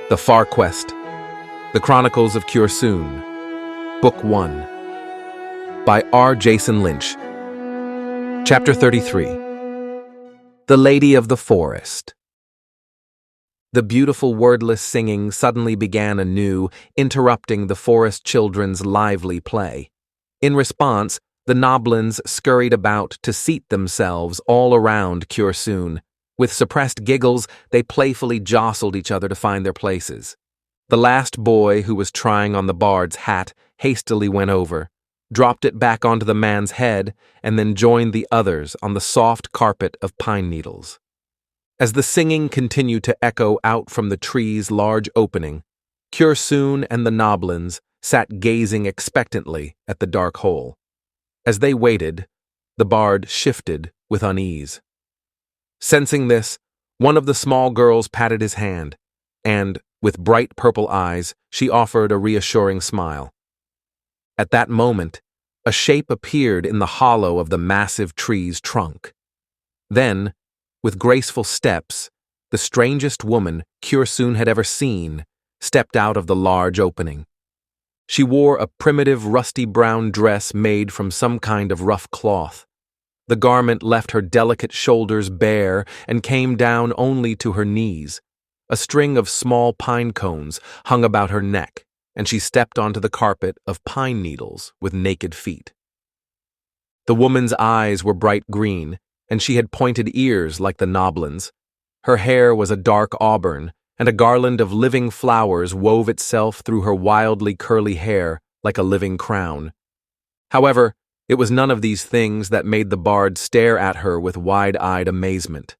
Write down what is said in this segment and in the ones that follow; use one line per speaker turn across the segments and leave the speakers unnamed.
The Far Quest, The Chronicles of Cursoon, Book 1, by R. Jason Lynch. Chapter 33, The Lady of the Forest. The beautiful wordless singing suddenly began anew, interrupting the forest children's lively play. In response, the noblins scurried about to seat themselves all around Cursoon. With suppressed giggles, they playfully jostled each other to find their places. The last boy who was trying on the bard's hat hastily went over, dropped it back onto the man's head, and then joined the others on the soft carpet of pine needles. As the singing continued to echo out from the tree's large opening, Cursoon and the noblins sat gazing expectantly at the dark hole. As they waited, the bard shifted with unease. Sensing this, one of the small girls patted his hand, and, with bright purple eyes, she offered a reassuring smile. At that moment, a shape appeared in the hollow of the massive tree's trunk. Then, with graceful steps, the strangest woman Cursoon had ever seen stepped out of the large opening. She wore a primitive rusty brown dress made from some kind of rough cloth. The garment left her delicate shoulders bare and came down only to her knees. A string of small pine cones hung about her neck, and she stepped onto the carpet of pine needles with naked feet. The woman's eyes were bright green, and she had pointed ears like the noblins. Her hair was a dark auburn, and a garland of living flowers wove itself through her wildly curly hair like a living crown. However, it was none of these things that made the bard stare at her with wide-eyed amazement.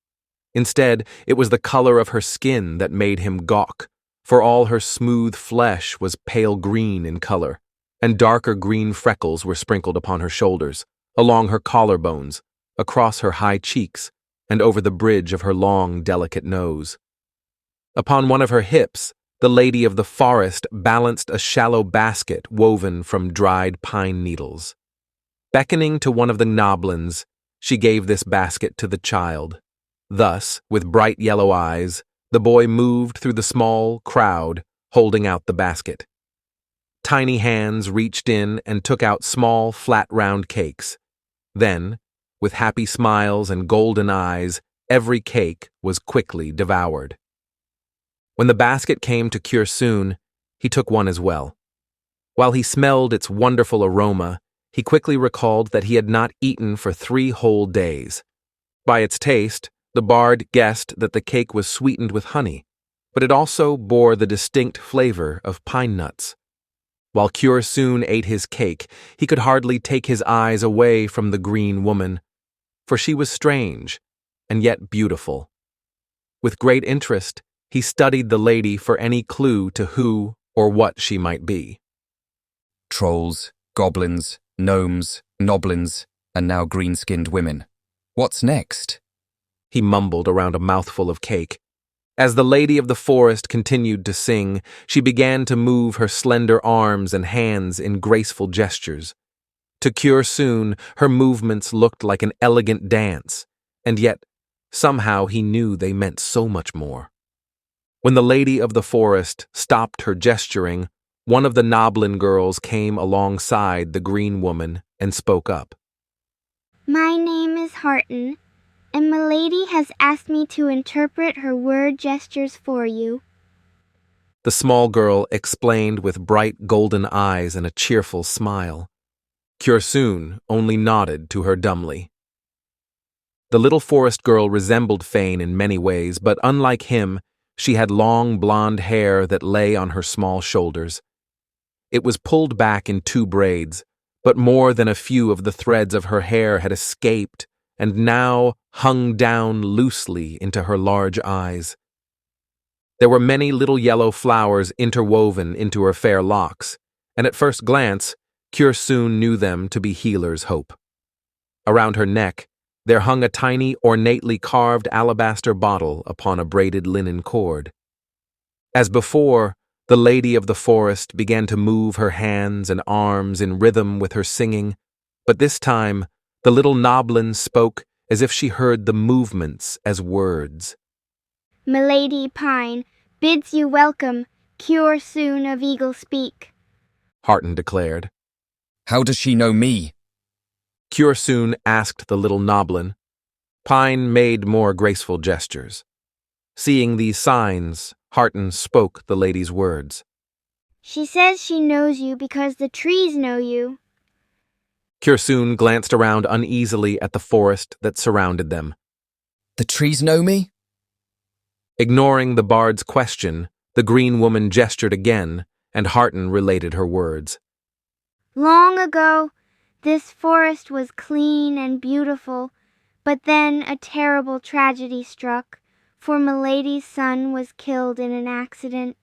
Instead, it was the color of her skin that made him gawk, for all her smooth flesh was pale green in color, and darker green freckles were sprinkled upon her shoulders, along her collarbones, across her high cheeks, and over the bridge of her long, delicate nose. Upon one of her hips, the lady of the forest balanced a shallow basket woven from dried pine needles. Beckoning to one of the noblins, she gave this basket to the child. Thus, with bright yellow eyes, the boy moved through the small crowd, holding out the basket. Tiny hands reached in and took out small, flat, round cakes. Then, with happy smiles and golden eyes, every cake was quickly devoured. When the basket came to Cursoon, he took one as well. While he smelled its wonderful aroma, he quickly recalled that he had not eaten for 3 whole days. By its taste, the bard guessed that the cake was sweetened with honey, but it also bore the distinct flavor of pine nuts. While Cursoon ate his cake, he could hardly take his eyes away from the green woman, for she was strange, and yet beautiful. With great interest, he studied the lady for any clue to who or what she might be.
Trolls, goblins, gnomes, noblins, and now green-skinned women. What's next?
He mumbled around a mouthful of cake. As the lady of the forest continued to sing, she began to move her slender arms and hands in graceful gestures. To Cursoon, her movements looked like an elegant dance, and yet, somehow he knew they meant so much more. When the lady of the forest stopped her gesturing, one of the noblin girls came alongside the green woman and spoke up.
My name is Harton, and Milady has asked me to interpret her word gestures for you.
The small girl explained with bright golden eyes and a cheerful smile. Cursoon only nodded to her dumbly. The little forest girl resembled Fane in many ways, but unlike him, she had long blonde hair that lay on her small shoulders. It was pulled back in 2 braids, but more than a few of the threads of her hair had escaped and now hung down loosely into her large eyes. There were many little yellow flowers interwoven into her fair locks, and at first glance, Cursoon knew them to be Healer's Hope. Around her neck, there hung a tiny, ornately carved alabaster bottle upon a braided linen cord. As before, The lady of the forest began to move her hands and arms in rhythm with her singing, but this time the little Noblin spoke as if she heard the movements as words.
Milady Pine bids you welcome, cure soon of eagle speak.
Harton declared.
How does she know me?
Cure soon asked the little Noblin. Pine made more graceful gestures. Seeing these signs, Harton spoke the lady's words.
She says she knows you because the trees know you.
Cursoon glanced around uneasily at the forest that surrounded them.
The trees know me?
Ignoring the bard's question, the green woman gestured again, and Harton related her words.
Long ago, this forest was clean and beautiful, but then a terrible tragedy struck, for Milady's son was killed in an accident.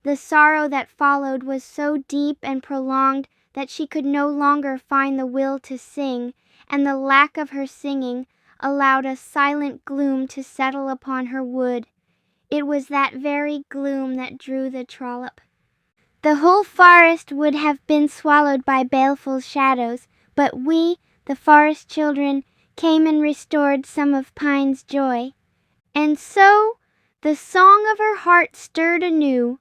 The sorrow that followed was so deep and prolonged that she could no longer find the will to sing, and the lack of her singing allowed a silent gloom to settle upon her wood. It was that very gloom that drew the trollop. The whole forest would have been swallowed by baleful shadows, but we, the forest children, came and restored some of Pine's joy. And so the song of her heart stirred anew,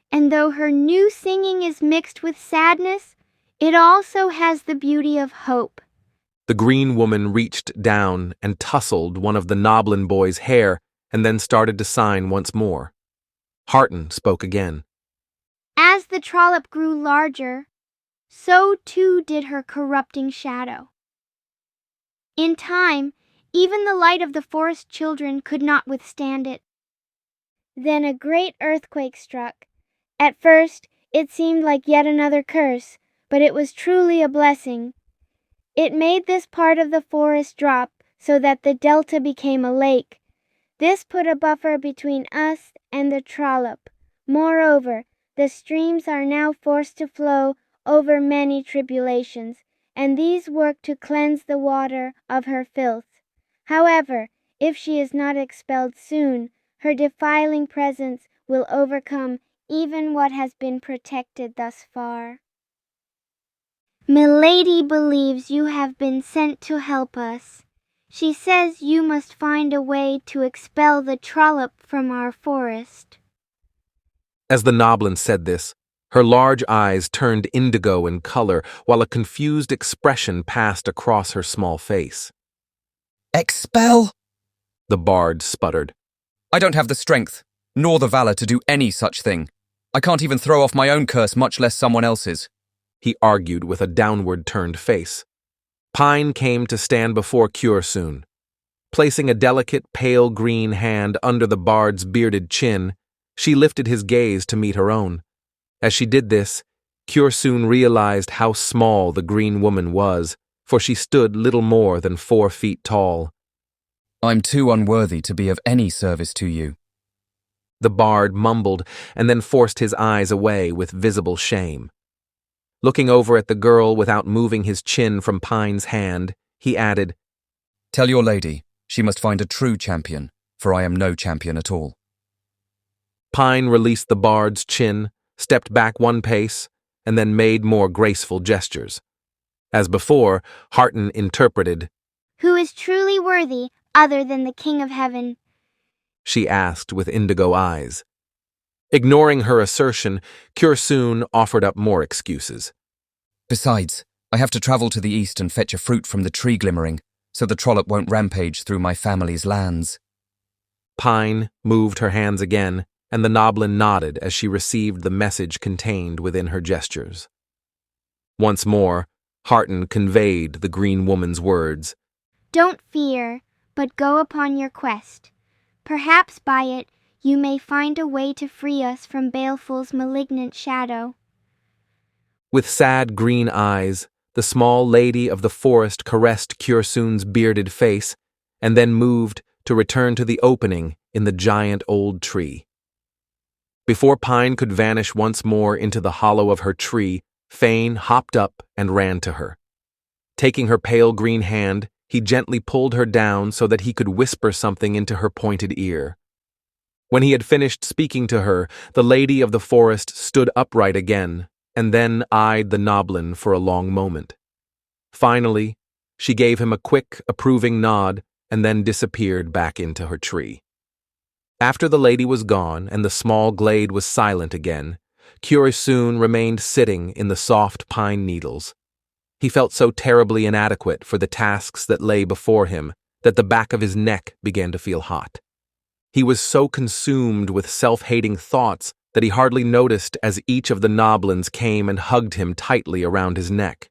and though her new singing is mixed with sadness, it also has the beauty of hope.
The green woman reached down and tousled one of the Noblin boy's hair and then started to sign once more. Harton spoke again.
As the trollop grew larger, so too did her corrupting shadow. In time, even the light of the forest children could not withstand it. Then a great earthquake struck. At first, it seemed like yet another curse, but it was truly a blessing. It made this part of the forest drop so that the delta became a lake. This put a buffer between us and the trollop. Moreover, the streams are now forced to flow over many tribulations, and these work to cleanse the water of her filth. However, if she is not expelled soon, her defiling presence will overcome even what has been protected thus far. Milady believes you have been sent to help us. She says you must find a way to expel the trollop from our forest.
As the Noblin said this, her large eyes turned indigo in color while a confused expression passed across her small face.
Expel?
The bard sputtered.
I don't have the strength, nor the valor to do any such thing. I can't even throw off my own curse, much less someone else's.
He argued with a downward-turned face. Pine came to stand before Cursoon. Placing a delicate, pale green hand under the bard's bearded chin, she lifted his gaze to meet her own. As she did this, Cursoon realized how small the green woman was, for she stood little more than 4 feet tall.
I'm too unworthy to be of any service to you.
The bard mumbled and then forced his eyes away with visible shame. Looking over at the girl without moving his chin from Pine's hand, he added,
Tell your lady she must find a true champion, for I am no champion at all.
Pine released the bard's chin, stepped back 1 pace, and then made more graceful gestures. As before, Harton interpreted,
Who is truly worthy other than the King of Heaven?
She asked with indigo eyes. Ignoring her assertion, Cursoon offered up more excuses.
Besides, I have to travel to the east and fetch a fruit from the tree glimmering, so the trollop won't rampage through my family's lands.
Pine moved her hands again, and the Noblin nodded as she received the message contained within her gestures. Once more, Harton conveyed the green woman's words.
Don't fear, but go upon your quest. Perhaps by it you may find a way to free us from Baleful's malignant shadow.
With sad green eyes, the small lady of the forest caressed Cursoon's bearded face, and then moved to return to the opening in the giant old tree. Before Pine could vanish once more into the hollow of her tree, Fane hopped up and ran to her. Taking her pale green hand, he gently pulled her down so that he could whisper something into her pointed ear. When he had finished speaking to her, the lady of the forest stood upright again, and then eyed the noblin for a long moment. Finally, she gave him a quick, approving nod and then disappeared back into her tree. After the lady was gone and the small glade was silent again, Curiosun remained sitting in the soft pine needles. He felt so terribly inadequate for the tasks that lay before him that the back of his neck began to feel hot. He was so consumed with self-hating thoughts that he hardly noticed as each of the noblins came and hugged him tightly around his neck.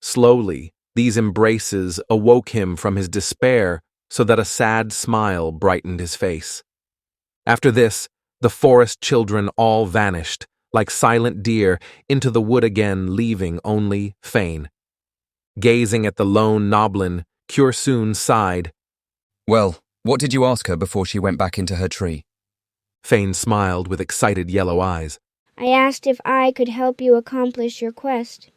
Slowly, these embraces awoke him from his despair so that a sad smile brightened his face. After this, the forest children all vanished, like silent deer, into the wood again, leaving only Fane. Gazing at the lone noblin, Curiosun sighed.
Well, what did you ask her before she went back into her tree?
Fane smiled with excited yellow eyes.
I asked if I could help you accomplish your quest.